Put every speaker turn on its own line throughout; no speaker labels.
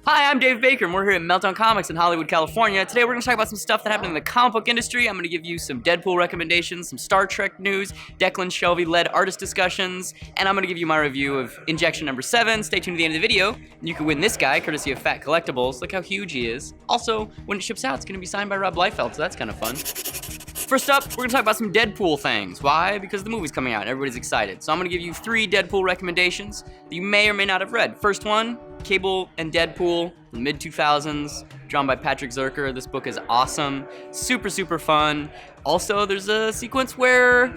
Hi, I'm Dave Baker, and we're here at Meltdown Comics in Hollywood, California. Today we're going to talk about some stuff that happened in the comic book industry. I'm going to give you some Deadpool recommendations, some Star Trek news, Declan Shelby-led artist discussions, and I'm going to give you my review of Injection number 7. Stay tuned to the end of the video, and you can win this guy, courtesy of Fat Collectibles. Look how huge he is. Also, when it ships out, it's going to be signed by Rob Liefeld, so that's kind of fun. First up, we're going to talk about some Deadpool things. Why? Because the movie's coming out and everybody's excited. So I'm going to give you 3 Deadpool recommendations that you may or may not have read. First one, Cable and Deadpool, the mid-2000s, drawn by Patrick Zerker. This book is awesome, super, super fun. Also, there's a sequence where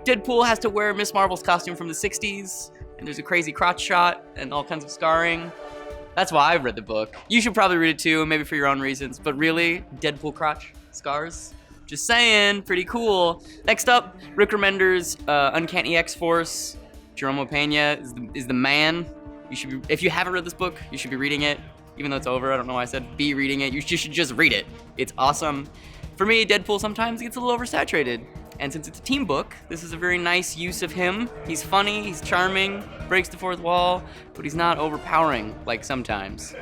Deadpool has to wear Miss Marvel's costume from the 60s, and there's a crazy crotch shot and all kinds of scarring. That's why I've read the book. You should probably read it too, maybe for your own reasons, but really, Deadpool crotch scars? Just saying, pretty cool. Next up, Rick Remender's Uncanny X-Force. Jerome Pena is the man. You should be, if you haven't read this book, you should be reading it. Even though it's over, I don't know why I said be reading it. You should just read it. It's awesome. For me, Deadpool sometimes gets a little oversaturated. And since it's a team book, this is a very nice use of him. He's funny, he's charming, breaks the fourth wall, but he's not overpowering like sometimes.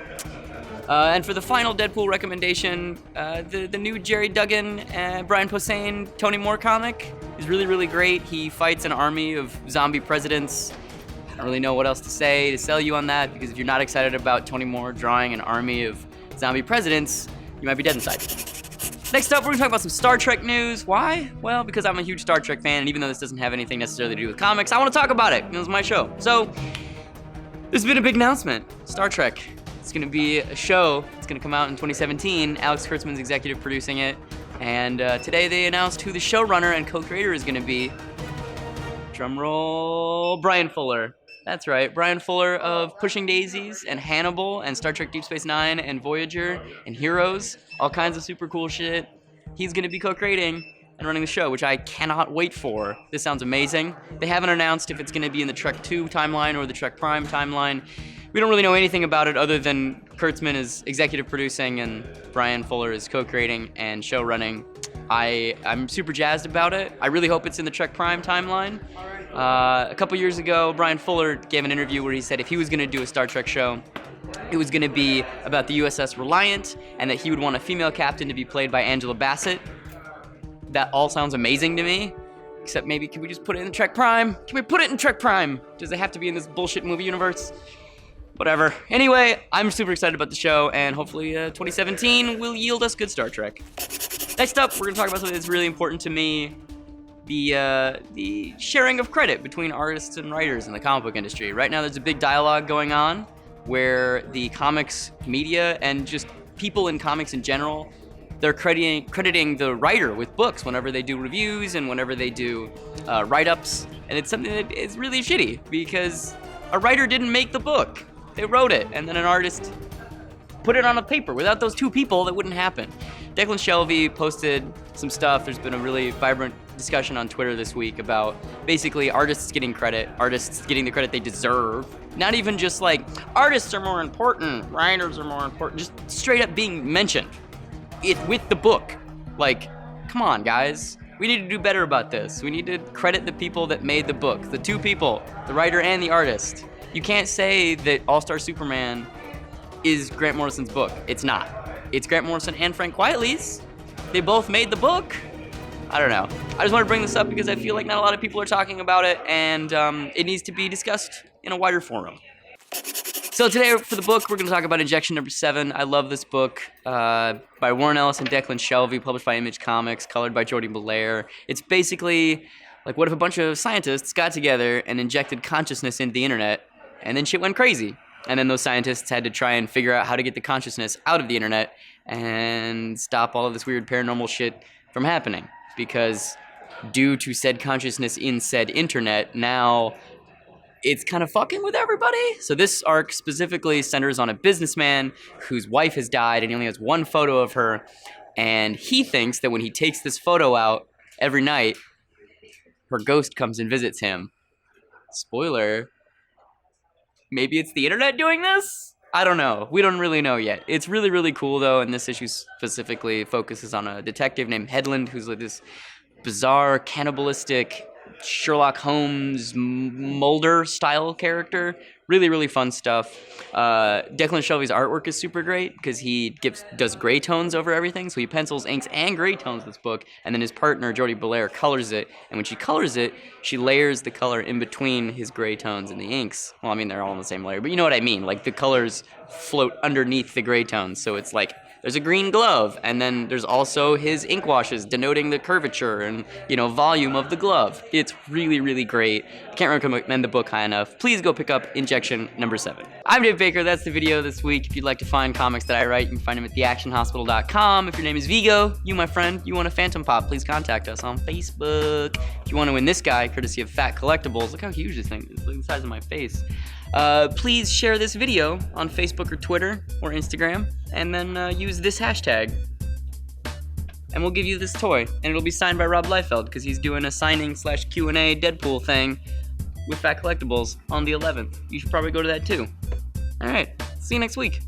And for the final Deadpool recommendation, the new Jerry Duggan, Brian Posehn, Tony Moore comic is really, really great. He fights an army of zombie presidents. I don't really know what else to say to sell you on that, because if you're not excited about Tony Moore drawing an army of zombie presidents, you might be dead inside. Next up, we're going to talk about some Star Trek news. Why? Well, because I'm a huge Star Trek fan, and even though this doesn't have anything necessarily to do with comics, I want to talk about it. It was my show. So, there's been a big announcement. Star Trek. It's going to be a show. It's going to come out in 2017. Alex Kurtzman's executive producing it. And today they announced who the showrunner and co-creator is going to be. Drumroll, Bryan Fuller. That's right, Bryan Fuller of Pushing Daisies and Hannibal and Star Trek Deep Space Nine and Voyager and Heroes. All kinds of super cool shit. He's going to be co-creating and running the show, which I cannot wait for. This sounds amazing. They haven't announced if it's going to be in the Trek 2 timeline or the Trek Prime timeline. We don't really know anything about it other than Kurtzman is executive producing and Bryan Fuller is co-creating and show running. I'm super jazzed about it. I really hope it's in the Trek Prime timeline. A couple years ago, Bryan Fuller gave an interview where he said if he was going to do a Star Trek show, it was going to be about the USS Reliant and that he would want a female captain to be played by Angela Bassett. That all sounds amazing to me. Except maybe, can we just put it in Trek Prime? Can we put it in Trek Prime? Does it have to be in this bullshit movie universe? Whatever. Anyway, I'm super excited about the show, and hopefully 2017 will yield us good Star Trek. Next up, we're going to talk about something that's really important to me. The sharing of credit between artists and writers in the comic book industry. Right now there's a big dialogue going on where the comics media and just people in comics in general, they're crediting the writer with books whenever they do reviews and whenever they do write-ups. And it's something that is really shitty because a writer didn't make the book. They wrote it, and then an artist put it on a paper. Without those two people, that wouldn't happen. Declan Shelby posted some stuff. There's been a really vibrant discussion on Twitter this week about basically artists getting credit, artists getting the credit they deserve. Not even just like, artists are more important, writers are more important, just straight up being mentioned with the book. Like, come on, guys. We need to do better about this. We need to credit the people that made the book. The two people, the writer and the artist. You can't say that All-Star Superman is Grant Morrison's book. It's not. It's Grant Morrison and Frank Quitely's. They both made the book. I don't know. I just want to bring this up because I feel like not a lot of people are talking about it, and it needs to be discussed in a wider forum. So today for the book, we're going to talk about Injection number 7. I love this book by Warren Ellis and Declan Shelby, published by Image Comics, colored by Jordi Belair. It's basically like, what if a bunch of scientists got together and injected consciousness into the internet, and then shit went crazy? And then those scientists had to try and figure out how to get the consciousness out of the internet and stop all of this weird paranormal shit from happening. Because due to said consciousness in said internet, now it's kind of fucking with everybody. So this arc specifically centers on a businessman whose wife has died and he only has one photo of her. And he thinks that when he takes this photo out every night, her ghost comes and visits him. Spoiler. Maybe it's the internet doing this? I don't know. We don't really know yet. It's really, really cool, though, and this issue specifically focuses on a detective named Headland, who's like this bizarre, cannibalistic Sherlock Holmes Mulder style character. Really, really fun stuff. Declan Shelby's artwork is super great because he does gray tones over everything. So he pencils, inks, and gray tones this book, and then his partner Jodie Belair colors it. And when she colors it, she layers the color in between his gray tones and the inks. Well, I mean they're all in the same layer, but you know what I mean. Like the colors float underneath the gray tones, so it's like there's a green glove, and then there's also his ink washes denoting the curvature and, volume of the glove. It's really, really great. I can't recommend the book high enough. Please go pick up Injection number 7. I'm Dave Baker. That's the video this week. If you'd like to find comics that I write, you can find them at theactionhospital.com. If your name is Vigo, you, my friend, you want a Phantom Pop, please contact us on Facebook. If you want to win this guy, courtesy of Fat Collectibles, look how huge this thing is. Look at the size of my face. Please share this video on Facebook or Twitter or Instagram, and then use this hashtag. And we'll give you this toy, and it'll be signed by Rob Liefeld, because he's doing a signing/Q&A Deadpool thing with Fat Collectibles on the 11th. You should probably go to that too. Alright, see you next week.